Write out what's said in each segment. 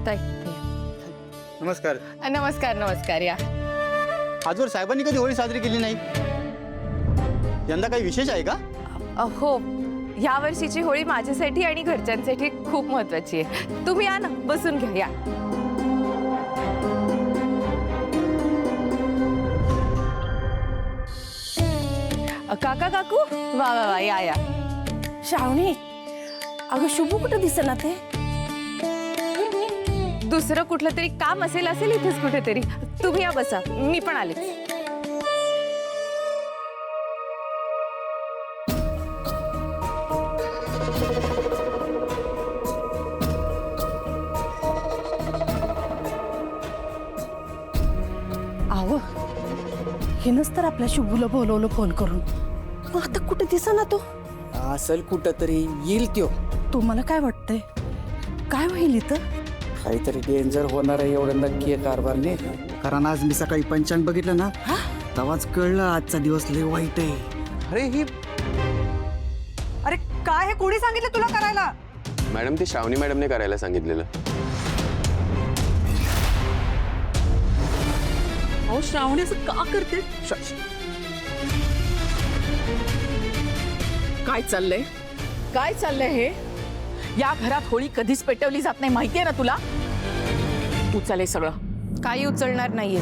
ताई नमस्कार. नमस्कार नमस्कार या. आजवर साहेबांनी कधी होळी साजरी केली नाही. यंदा काही विशेष आहे का? हो, या वर्षीची होळी माझ्यासाठी आणि घरच्यांसाठी खूप महत्वाची आहे. तुम्ही या ना, बसून घ्या या. काका काकू वा वा वा या या. श्रावणी, अगं शुभू कुठं दिसेना ते? दुसरं कुठलं तरी काम असेल इथेच कुठेतरी. तुम्ही या बसा, मी पण आले. आव, हिनच तर आपल्या शुभूला बोलवलं फोन करून. मग आता कुठे दिसेना तो? असेल कुठं तरी, येईल त्यो. तुम्हाला काय वाटतंय, काय होईल इथं? काहीतरी डेंजर होणार आहे, एवढं नक्की आहे कारभार नाही. कारण आज मी सकाळी पंचांग बघितलं ना, तेव्हाच कळलं आजचा दिवस लय वाईट आहे. अरे काय हे कोणी सांगितलं तुला करायला? मॅडम, ती श्रावणी मॅडमने करायला सांगितलेलं. अहो श्रावणी असं का करते? काय चाललंय? काय चाललंय हे? या घरात होळी कधीच पेटवली जात नाही, माहितीये ना तुला? उचलले सगळं. काही उचलणार नाहीये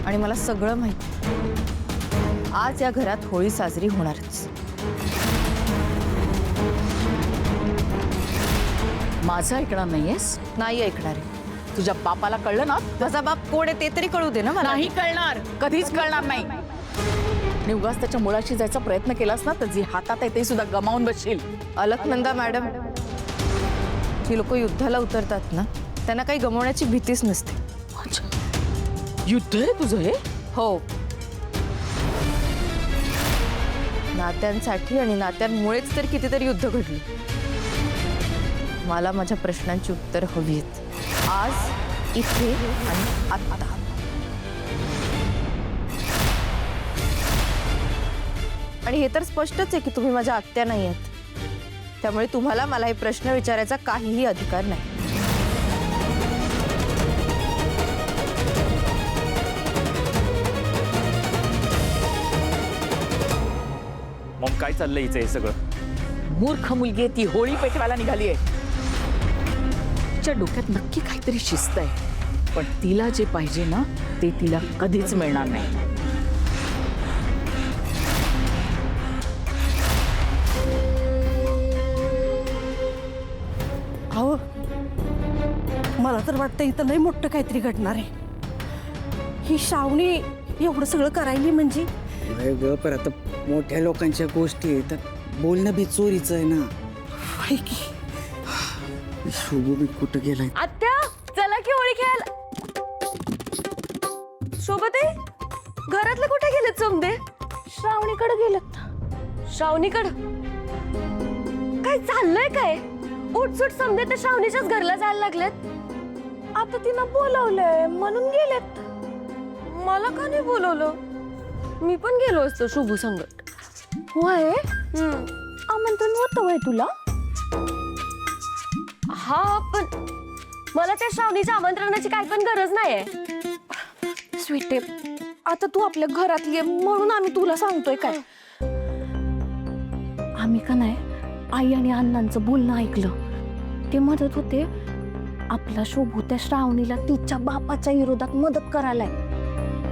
आणि मला सगळं माहिती. आज या घरात होळी साजरी होणारच. माझं ऐकणार नाहीयेस? नाही ऐकणार आहे. तुझ्या बापाला कळलं ना? माझा बाप कोण आहे ते तरी कळू दे ना मला. नाही कळणार, कधीच कळणार नाही. आणि उगाच त्याच्या मुळाशी जायचा प्रयत्न केलास ना, तर जे हातात आहे ते सुद्धा गमावून बसशील. अलकनंदा मॅडम, जी लोक युद्धाला उतरतात ना, त्यांना काही गमावण्याची भीतीच नसते. युद्ध आहे तुझं हे? हो, नात्यांसाठी आणि नात्यांमुळेच तर कितीतरी युद्ध घडली. मला माझ्या प्रश्नांची उत्तर हवी आहेत, आज, इथे आणि आता. आणि हे तर स्पष्टच आहे की तुम्ही माझ्या आत्या नाही आहात. त्यामुळे तुम्हाला मला हे प्रश्न विचारायचा काहीही अधिकार नाही. मग काय चाललंय हिचं हे सगळं? मूर्ख मुलगी आहे ती, होळी पेटवायला निघाली आहे. तिच्या डोक्यात नक्की काहीतरी शिस्त आहे, पण तिला जे पाहिजे ना ते तिला कधीच मिळणार नाही. अहो, मला तर वाटतं इथं लय मोठं काहीतरी घडणार आहे. ही श्रावणी एवढं सगळं करायली म्हणजे? ग, पण आता मोठ्या लोकांच्या गोष्टी आहेत, तर बोलणं बी चोरीचं आहे ना. हाय की. शुभू बी कुठं गेलाय? आत्या, चला की होळी खेळायला. सोबत आहे, घरातले कुठे गेलेत समदे? श्रावणीकडे गेलेत. श्रावणीकडे काय चाललंय? काय उठसूट समजे ते श्रावणीच्याच घरला जायला लागलेत. आता तिनं बोलवलंय म्हणून गेलेत. मला का नाही बोलवलं? मी पण गेलो असतो शुभू संगत. होय, आमंत्रण होतं वय तुला? हा, पण मला त्या श्रावणीच्या आमंत्रणाची काय पण गरज नाहीये. स्वीटे, आता तू आपल्या घरातली आहे म्हणून आम्ही तुला सांगतोय काय. आम्ही का नाही आई आणि अण्णांचं बोलणं ऐकलं. ते म्हणत होते आपला शोभू त्या श्रावणीला तिच्या बापाच्या विरोधात मदत करायलाय.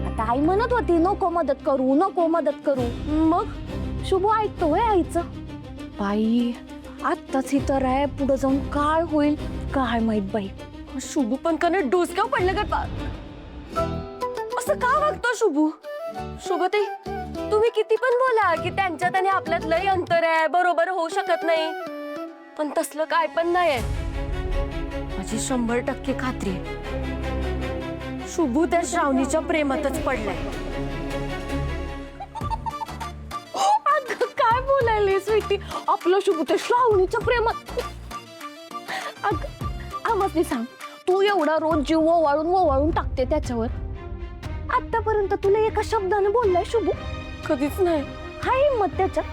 आता आई म्हणत होती नको मदत करू, नको मदत करू. मग शुभू ऐकतोय आईचं. बाई, आत्ताच ही तर आहे, पुढे जाऊन काय होईल काय माहित बाई. शुभू पण कने डोसक्यावर पडलं का? असं का वागतो शुभू? शोभते, तुम्ही किती पण बोला की त्यांच्यात आणि आपल्यात लय अंतर आहे, बरोबर होऊ शकत नाही, पण तसलं काय पण नाही. माझी 100% खात्री आहे, शुभू त्या श्रावणीच्या प्रेमातच पडलाय. काय बोलायली स्वीटी? आपलं शुभू त्या श्रावणीच्या प्रेमात? आम्हाला सांग, तू एवढा रोज जीव ओवाळून टाकते त्याच्यावर. आतापर्यंत तुला एका शब्दाने बोललाय शुभू? कधीच नाही. हाय हिम्मत त्याच्या.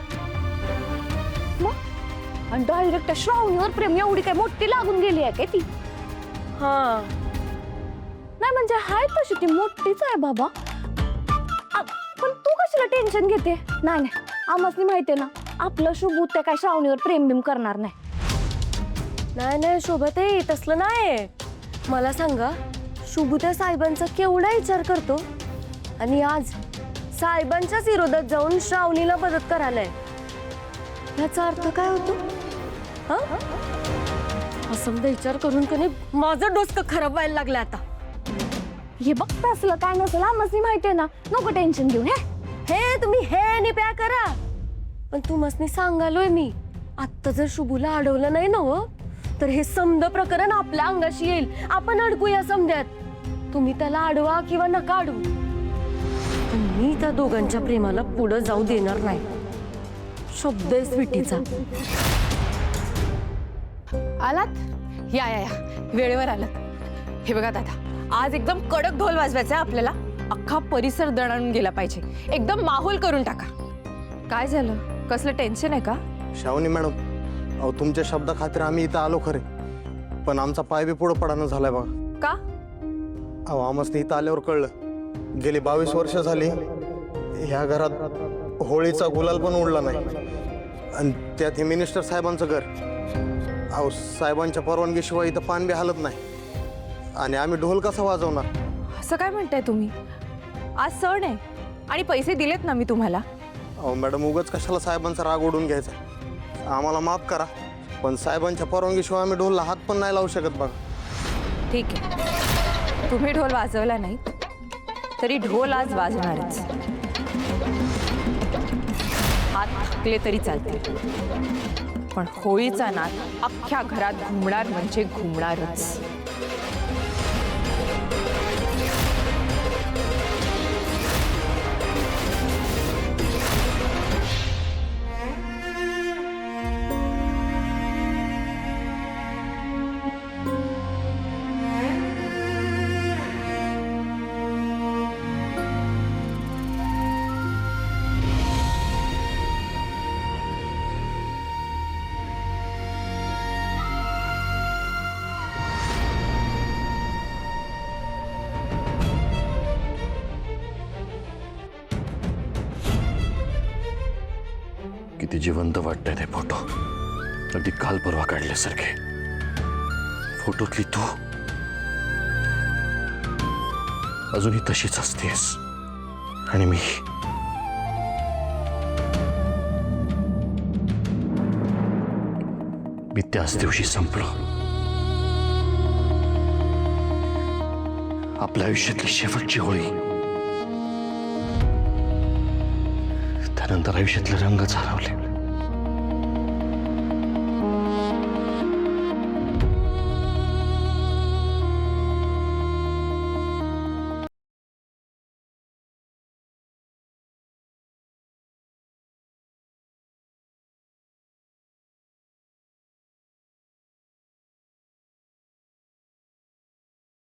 मग आणि डायरेक्ट श्रावणीवर प्रेम एवढी काय मोठी लागून गेली आहे काय ती? हा नाही म्हणजे हाय तशी ती मोठीच आहे बाबा. पण तू कशाला टेन्शन घेते? नाही नाही, आम्हाला माहितीये ना आपलं शुभू ते काय श्रावणीवर प्रेम बिम करणार नाही. नाही नाही शोभाताई, तसलं नाही. मला सांगा, शुभू त्या साहेबांचा केवढा विचार करतो आणि आज साहेबांच्याच विरोधात जाऊन श्रावणीला मदत करायलाय. याचा अर्थ काय होतो? हा असं विचार करून कधी माझं डोसकं खराब व्हायला लागलं आता. हे बघ तसलं काय नसेल, आम्हाला माहितीये ना, नको टेन्शन घेऊ. हे तुम्ही हे आणि प्या करा, पण तू मसनी सांगालोय मी, आत्ता जर शुभूला अडवलं नाही ना हो, तर हे समद प्रकरण आपल्या अंगाशी येईल. आपण अडकूया समद्यात. तुम्ही त्याला अडवा किंवा नका अडवू, पण मी त्या दोघांच्या प्रेमाला पुढे जाऊ देणार नाही. शब्द आहे स्वीटीचा. आलात? या या या, वेळेवर आलात. हे बघा दादा, आज एकदम कडक ढोल वाजवायचा आहे आपल्याला. अख्खा परिसर दणाणून गेला पाहिजे, एकदम माहोल करून टाका. काय झालं? कसलं टेन्शन आहे का? श्रावणी मॅडम, अहो तुमच्या शब्दा खातीर आम्ही इथं आलो खरे, पण आमचा पाय बी पुढं पडानं झालाय बघा. का? अहो आम्हाला इथं आल्यावर कळलं, गेली 22 वर्ष झाली ह्या घरात होळीचा गुलाल पण उडला नाही, आणि त्यात हे मिनिस्टर साहेबांचं घर. अहो साहेबांच्या परवानगीशिवाय इथं पान बी हालत नाही, आणि आम्ही ढोल कसा वाजवणार? असं काय म्हणताय तुम्ही? आज सण आहे आणि पैसे दिलेत ना मी तुम्हाला. अहो मॅडम, उगाच कशाला साहेबांचा राग ओढून घ्यायचा? आम्हाला माफ करा, पण साहेबांच्या परवानगीशिवाय आम्ही ढोलला हात पण नाही लावू शकत बघा. ठीक आहे, तुम्ही ढोल वाजवला नाही तरी ढोल आज वाजवणारच. हात थकले तरी चालते, पण होळीचा नाद अख्ख्या घरात घुमणार म्हणजे घुमणारच. किती जिवंत वाटतंय ते फोटो, अगदी काल परवा काढल्यासारखे. फोटोतली तू अजूनही तशीच असतेस, आणि मी त्याच दिवशी संपलो. आपल्या आयुष्यातली शेवटची होळी. त्यानंतर आयुष्यातले रंगच हरवले.